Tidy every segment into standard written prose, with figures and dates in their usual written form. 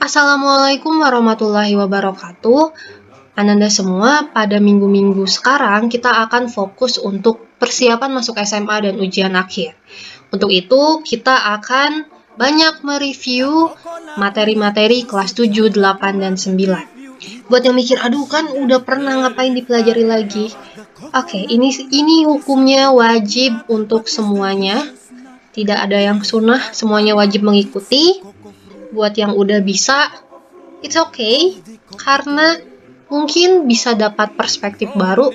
Assalamualaikum warahmatullahi wabarakatuh. Ananda semua, pada minggu-minggu sekarang kita akan fokus untuk persiapan masuk SMA dan ujian akhir. Untuk itu, kita akan banyak mereview materi-materi kelas 7, 8, dan 9. Buat yang mikir, aduh kan udah pernah ngapain dipelajari lagi. Oke, ini hukumnya wajib untuk semuanya. Tidak ada yang sunnah, semuanya wajib mengikuti. Buat yang udah bisa, it's okay, karena mungkin bisa dapat perspektif baru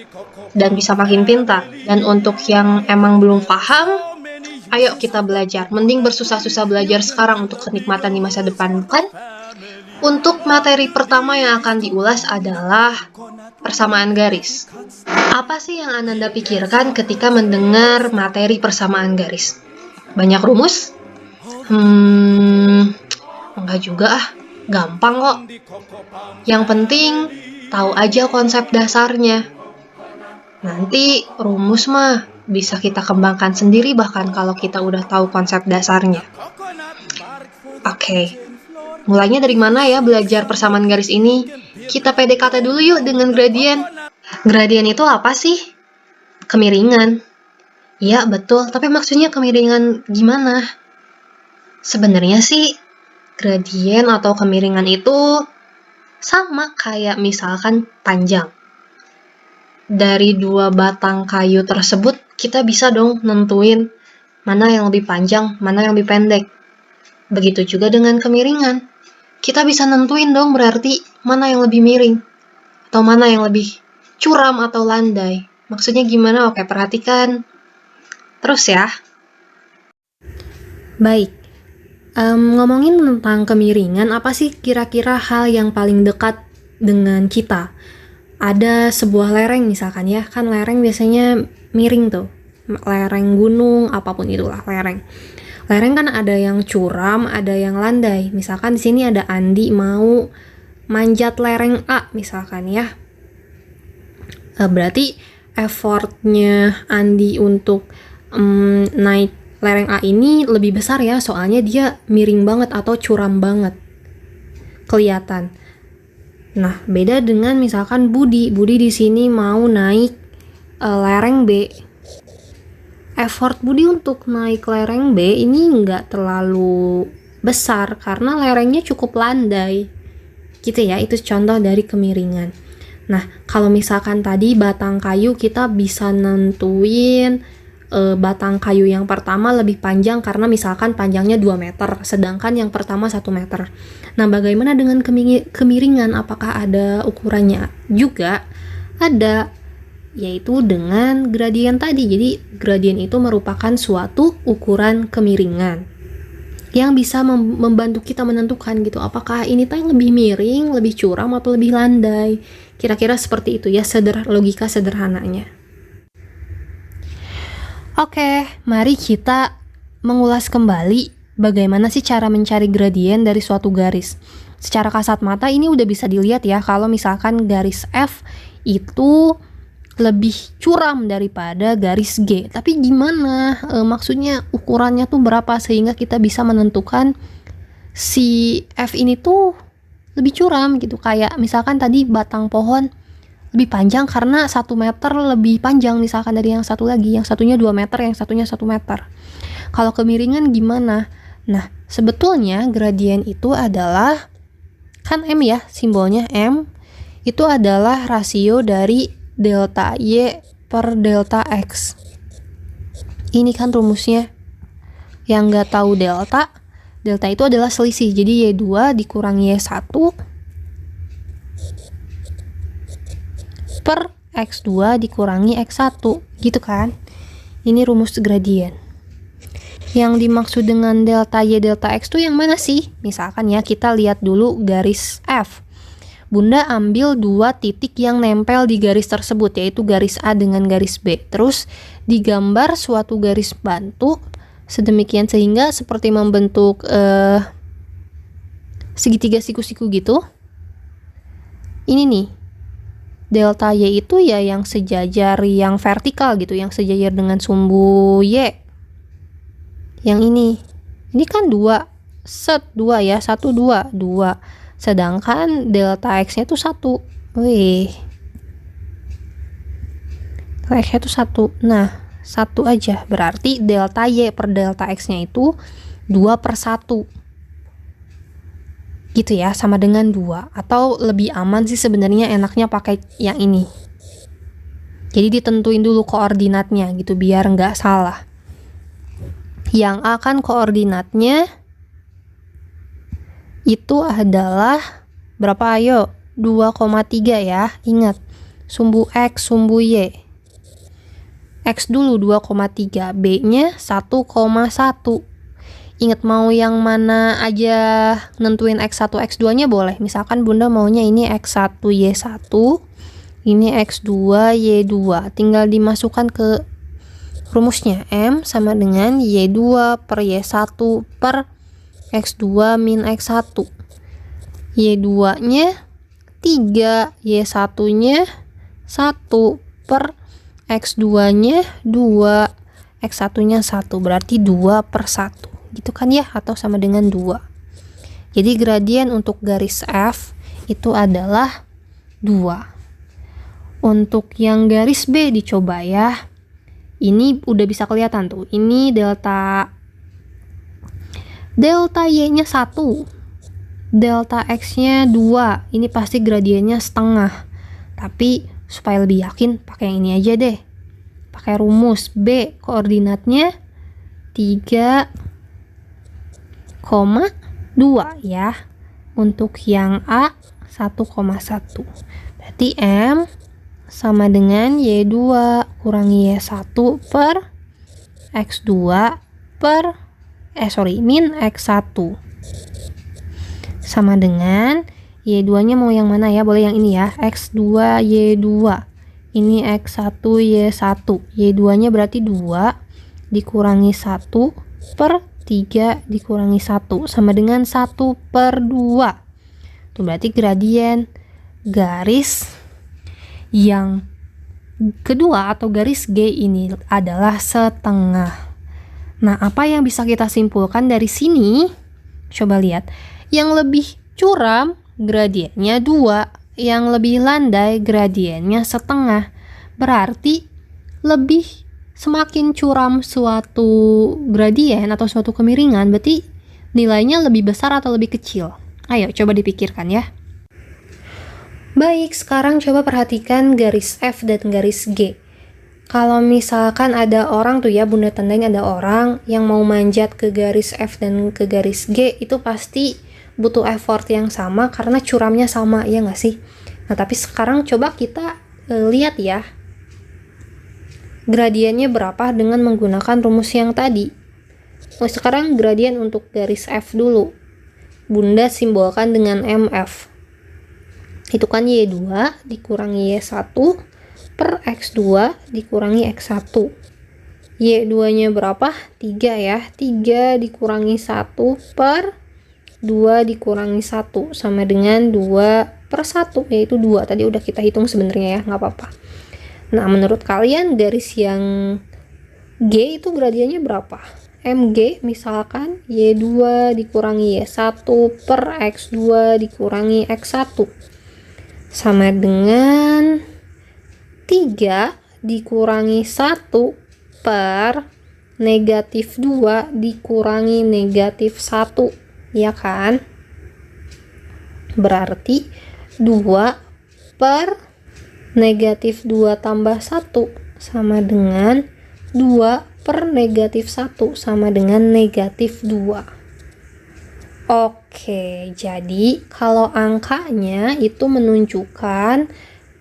dan bisa makin pintar. Dan untuk yang emang belum paham, ayo kita belajar. Mending bersusah-susah belajar sekarang untuk kenikmatan di masa depan, bukan? Untuk materi pertama yang akan diulas adalah persamaan garis. Apa sih yang Ananda pikirkan ketika mendengar materi persamaan garis? Banyak rumus? Enggak juga gampang kok. Yang penting tahu aja konsep dasarnya. Nanti rumus mah bisa kita kembangkan sendiri bahkan kalau kita udah tahu konsep dasarnya. Oke. Mulainya dari mana ya belajar persamaan garis ini? Kita PDKT dulu yuk dengan gradien. Gradien itu apa sih? Kemiringan. Iya, betul. Tapi maksudnya kemiringan gimana? Sebenarnya sih gradien atau kemiringan itu sama kayak misalkan panjang. Dari dua batang kayu tersebut, kita bisa dong nentuin mana yang lebih panjang, mana yang lebih pendek. Begitu juga dengan kemiringan. Kita bisa nentuin dong berarti mana yang lebih miring, atau mana yang lebih curam atau landai. Maksudnya gimana? Oke, perhatikan. Terus ya. Baik. Ngomongin tentang kemiringan, apa sih kira-kira hal yang paling dekat dengan kita? Ada sebuah lereng misalkan ya, kan lereng biasanya miring tuh. Lereng gunung, apapun itulah lereng. Lereng kan ada yang curam, ada yang landai. Misalkan di sini ada Andi mau manjat lereng A misalkan ya. Berarti effortnya Andi untuk naik lereng A ini lebih besar ya, soalnya dia miring banget atau curam banget. Kelihatan. Nah, beda dengan misalkan Budi. Budi di sini mau naik lereng B. Effort Budi untuk naik lereng B ini nggak terlalu besar karena lerengnya cukup landai. Gitu ya, itu contoh dari kemiringan. Nah, kalau misalkan tadi batang kayu, kita bisa nentuin batang kayu yang pertama lebih panjang karena misalkan panjangnya 2 meter, sedangkan yang pertama 1 meter. Nah, bagaimana dengan kemiringan? Apakah ada ukurannya? Juga ada, yaitu dengan gradien tadi. Jadi, gradien itu merupakan suatu ukuran kemiringan yang bisa membantu kita menentukan gitu, apakah ini tuh lebih miring, lebih curam, atau lebih landai. Kira-kira seperti itu ya, logika sederhananya. Oke, mari kita mengulas kembali bagaimana sih cara mencari gradien dari suatu garis. Secara kasat mata ini udah bisa dilihat ya, kalau misalkan garis F itu lebih curam daripada garis G. Tapi gimana? Maksudnya ukurannya tuh berapa sehingga kita bisa menentukan si F ini tuh lebih curam gitu. Kayak misalkan tadi batang pohon lebih panjang karena 1 meter lebih panjang misalkan dari yang satu lagi, yang satunya 2 meter, yang satunya 1 meter. Kalau kemiringan gimana? Nah, sebetulnya gradien itu adalah, kan M ya, simbolnya M, itu adalah rasio dari delta Y per delta X. Ini kan rumusnya. Yang nggak tahu delta itu adalah selisih, jadi Y2 dikurangi Y1 per X2 dikurangi X1, gitu kan. Ini rumus gradien. Yang dimaksud dengan delta Y delta X tuh yang mana sih? Misalkan ya, kita lihat dulu garis F. Bunda ambil 2 titik yang nempel di garis tersebut, yaitu garis A dengan garis B. Terus digambar suatu garis bantu sedemikian sehingga seperti membentuk segitiga siku-siku gitu. Ini nih, delta Y itu ya yang sejajar, yang vertikal gitu, yang sejajar dengan sumbu Y. Yang ini kan 2. set 2 ya, 1 2 2. Sedangkan delta X-nya tuh 1. Wih. Delta X-nya tuh 1. Nah, 1 aja. Berarti delta Y per delta X-nya itu 2/1. Gitu ya, sama dengan 2. Atau lebih aman sih sebenarnya enaknya pakai yang ini. Jadi ditentuin dulu koordinatnya gitu biar nggak salah. Yang A kan koordinatnya itu adalah berapa, ayo? 2,3 ya. Ingat, sumbu X, sumbu Y. X dulu 2,3, B-nya 1,1. Ingat mau yang mana aja nentuin X1, X2-nya boleh. Misalkan Bunda maunya ini X1, Y1, ini X2, Y2. Tinggal dimasukkan ke rumusnya. M sama dengan Y2 per Y1 per X2 min X1. Y2-nya 3, Y1-nya 1 per X2-nya 2, X1-nya 1. Berarti 2/1. Gitu kan ya, atau sama dengan 2. Jadi gradien untuk garis F itu adalah 2. Untuk yang garis B dicoba ya. Ini udah bisa kelihatan tuh. Ini delta Y-nya 1. Delta X-nya 2. Ini pasti gradiennya setengah. Tapi supaya lebih yakin pakai yang ini aja deh. Pakai rumus B koordinatnya 3,2 ya. Untuk yang A 1,1. Berarti M sama dengan Y2 kurangi Y1 per X2 min X1. Sama dengan Y2-nya mau yang mana ya? Boleh yang ini ya. X2 Y2. Ini X1 Y1. Y2-nya berarti 2 dikurangi 1 per 3 dikurangi 1 sama dengan 1/2. Itu berarti gradien garis yang kedua atau garis G ini adalah setengah. Nah, apa yang bisa kita simpulkan dari sini? Coba lihat. Yang lebih curam gradiennya 2, yang lebih landai gradiennya setengah. Berarti semakin curam suatu gradien atau suatu kemiringan, berarti nilainya lebih besar atau lebih kecil. Ayo coba dipikirkan ya. Baik, sekarang coba perhatikan garis F dan garis G. Kalau misalkan ada orang tuh ya, Bunda tandain ada orang yang mau manjat ke garis F dan ke garis G, itu pasti butuh effort yang sama karena curamnya sama, ya nggak sih? Nah, tapi sekarang coba kita lihat ya, gradiennya berapa dengan menggunakan rumus yang tadi. Nah, sekarang gradien untuk garis F dulu. Bunda simbolkan dengan MF. Itu kan Y2 dikurangi Y1 per X2 dikurangi X1. Y2-nya berapa? 3 ya. 3 dikurangi 1 per 2 dikurangi 1 sama dengan 2/1, yaitu 2. Tadi udah kita hitung sebenarnya ya, nggak apa-apa. Nah, menurut kalian garis yang G itu gradiennya berapa? MG misalkan Y2 dikurangi Y1 per X2 dikurangi X1 sama dengan 3 dikurangi 1 per negatif 2 dikurangi negatif 1, ya kan? Berarti 2 per negatif 2 tambah 1 sama dengan 2 per negatif 1 sama dengan negatif 2. Oke, jadi kalau angkanya itu menunjukkan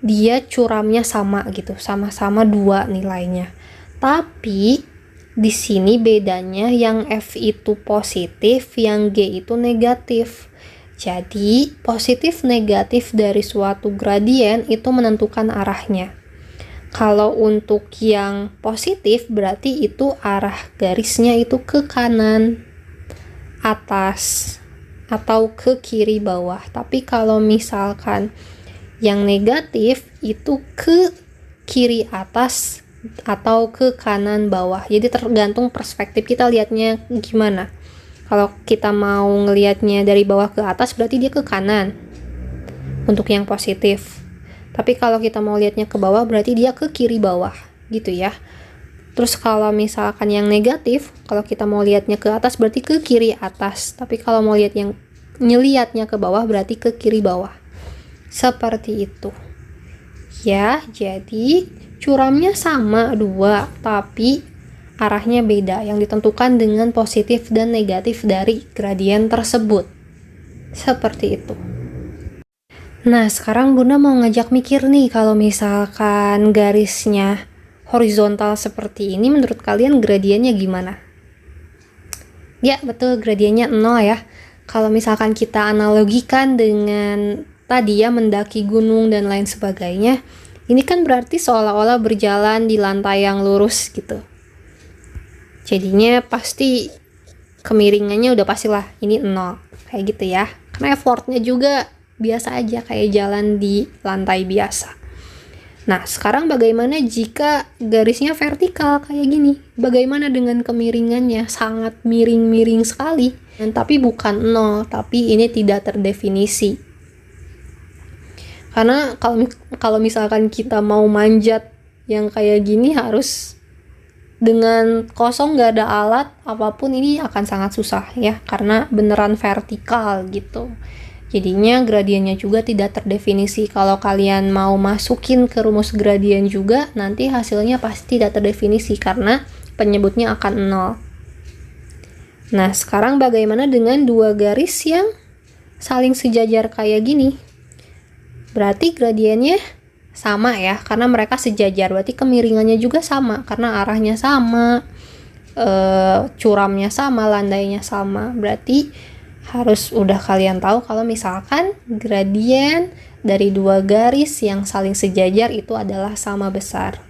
dia curamnya sama gitu, sama-sama 2 nilainya. Tapi di sini bedanya yang F itu positif, yang G itu negatif. Jadi positif negatif dari suatu gradien itu menentukan arahnya. Kalau untuk yang positif berarti itu arah garisnya itu ke kanan atas atau ke kiri bawah. Tapi kalau misalkan yang negatif itu ke kiri atas atau ke kanan bawah. Jadi tergantung perspektif kita lihatnya gimana. Kalau kita mau ngelihatnya dari bawah ke atas berarti dia ke kanan untuk yang positif. Tapi kalau kita mau lihatnya ke bawah berarti dia ke kiri bawah gitu ya. Terus kalau misalkan yang negatif, kalau kita mau lihatnya ke atas berarti ke kiri atas. Tapi kalau mau lihat yang ngelihatnya ke bawah berarti ke kiri bawah. Seperti itu. Ya, jadi curamnya sama 2, tapi arahnya beda yang ditentukan dengan positif dan negatif dari gradien tersebut. Seperti itu. Nah, sekarang Bunda mau ngajak mikir nih, kalau misalkan garisnya horizontal seperti ini, menurut kalian gradiennya gimana? Ya, betul, gradiennya 0 ya. Kalau misalkan kita analogikan dengan tadi ya, mendaki gunung dan lain sebagainya, ini kan berarti seolah-olah berjalan di lantai yang lurus gitu. Jadinya pasti kemiringannya udah pastilah ini 0, kayak gitu ya. Karena effortnya juga biasa aja kayak jalan di lantai biasa. Nah, sekarang bagaimana jika garisnya vertikal kayak gini? Bagaimana dengan kemiringannya? Sangat miring-miring sekali. Tapi bukan 0, tapi ini tidak terdefinisi. Karena kalau misalkan kita mau manjat yang kayak gini harus dengan kosong, nggak ada alat apapun, ini akan sangat susah ya, karena beneran vertikal gitu. Jadinya gradiennya juga tidak terdefinisi. Kalau kalian mau masukin ke rumus gradien juga, nanti hasilnya pasti tidak terdefinisi karena penyebutnya akan 0. Nah, sekarang bagaimana dengan 2 garis yang saling sejajar kayak gini? Berarti gradiennya sama ya, karena mereka sejajar, berarti kemiringannya juga sama karena arahnya sama, curamnya sama, landainya sama. Berarti harus udah kalian tahu kalau misalkan gradien dari 2 garis yang saling sejajar itu adalah sama besar.